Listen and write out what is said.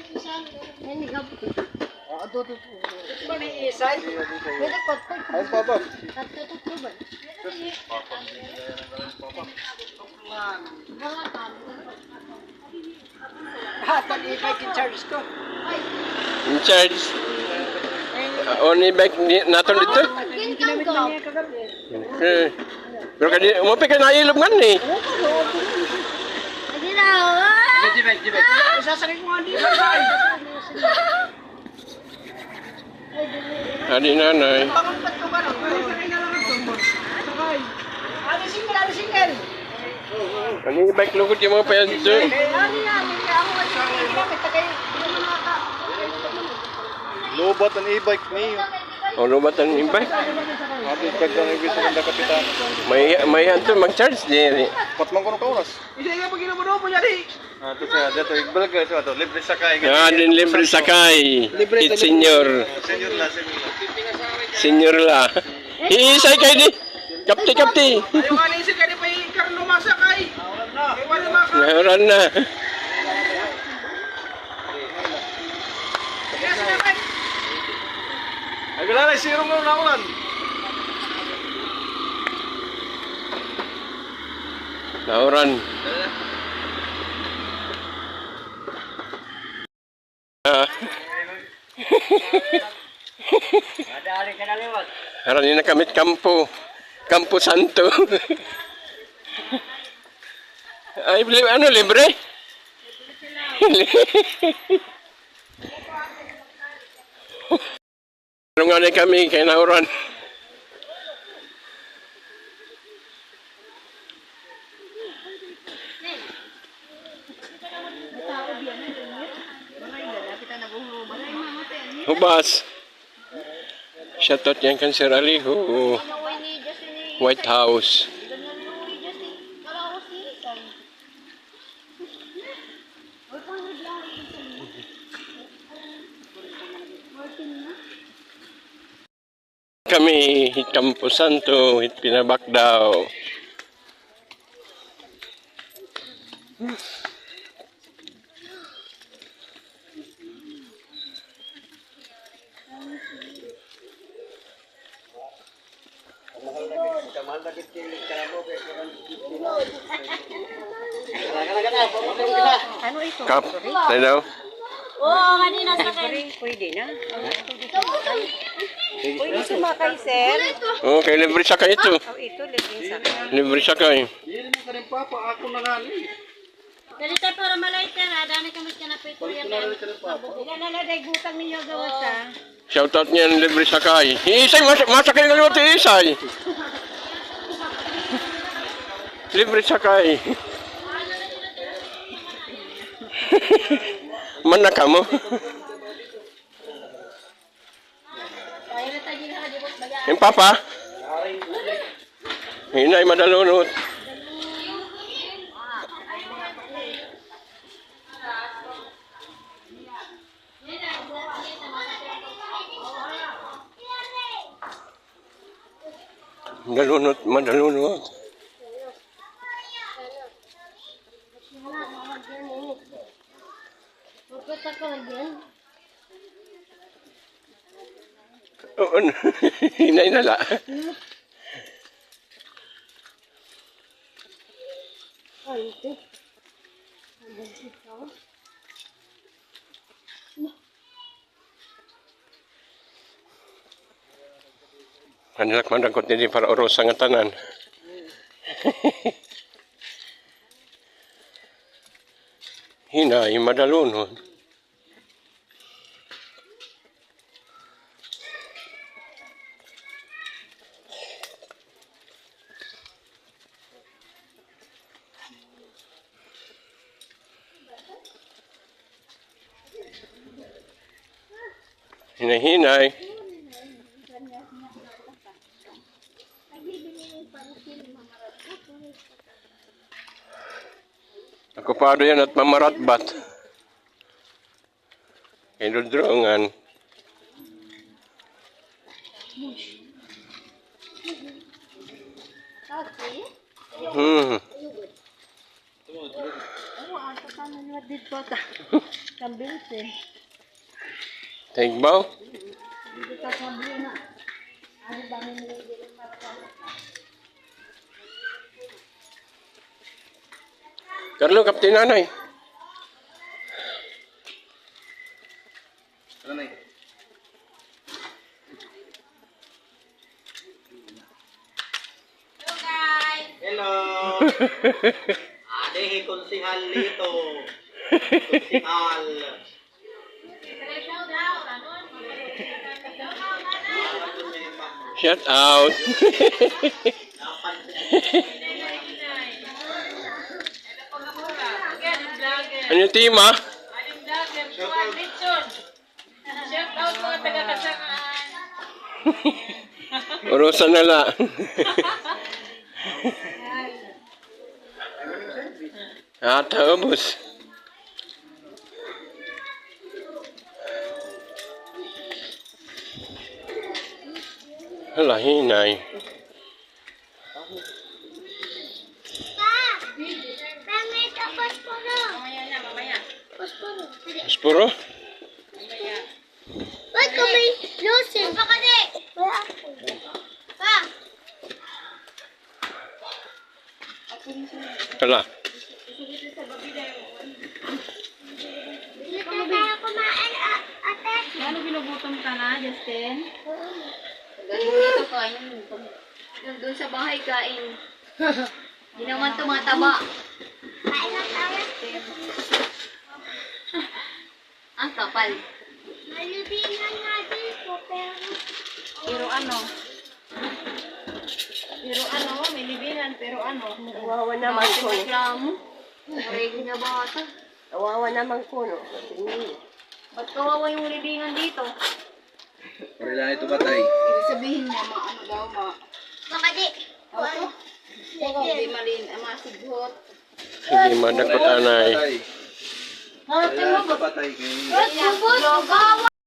In charge. Only bike naton dito. Pero kadi mo pa kay nailog man ni. Adi nanay. Ani bike lugod yung mga pa yan dito. Lobat ang e-bike niyo. O lubat ang e-bike. Atin kagang ibig sa kanda kapitan. May hanto mag-charge di. Patmang ko ng kauras. Ato siya, dito igbal ka siya to. Libre sakay. Din libre sakay. It's senior. Senior la, senior la. Senior la. Hiisay kayo di. Kapti. Ayaw nga nisip ka di pa ikarno masakay. Ngayon na. Ay wala na sirong na ulan. Nauran. Harani na kamit kampo. Campo Santo. Ay, ano, libre? Ano nga na kami kay Nauran? Hubas. Shoutout yan kan Sir Aliho. White House. Kami hit Campo Santo, hit Pinabakdaw. Ano ito? Kap, tayo daw. Oo, kanina sa kayo. Pwede na. Pwede sumakay, sir. Oo, kay libre sakay ito. Oh, ito, libre sakay. Libre sakay. Hindi mo ka rin papa, ako na nga ni. Dali tayo para malay ka na. Dami kami ka na pwede yan. Ilan na lang butang ninyo gawas ha. Shoutout niyan, libre sakay. Isay, masakay nga naman ito, Isay. Libre sakay. Mana kamu? Yung papa? Hinay madalunot. Madalunot. Oo, hinay na la. Anak mandang ko din para oros ang tanan. Hinay, madalunod. Hinay-hinay. Okupado yan at mamaratbat. Kinudrungan. Paano nyo dito ta? Kambing eh. Tigbaw. Dito ta kambing na. Ano ba nyo dito mata? Carlo, kapti nanay. Ano na Hello guys! Hello. Ade, konsihal dito. Konsihal. Shout out. Ano yung team, ha? Shout out mga taga-kasangaan. Urusan na lang. Ubus. Hala, hinay. Mamaya na, mamaya. Spuro? Ba't ko may lusin? Pa kasi! Pa! Hala. Hindi na tayo kumain, ate. Ano ginugutom ka na, Justin? Galing dito kain. Doon sa bahay kain. Hindi naman tumataba. Kain na tayo. Ang kapal. Malibingan nga dito, Pero ano? May libingan, pero ano? Kawawa naman ko. Reklamo. Rego na bata. Kawawa naman ko, no? Ba't kawawa yung libingan dito? Pare lang ito patay. Ibig sabihin niya, ano daw, Baka di. hindi malin, masighot. Hindi madakot anay. Pare lang ito patay. Ba't bubos? Kawawa.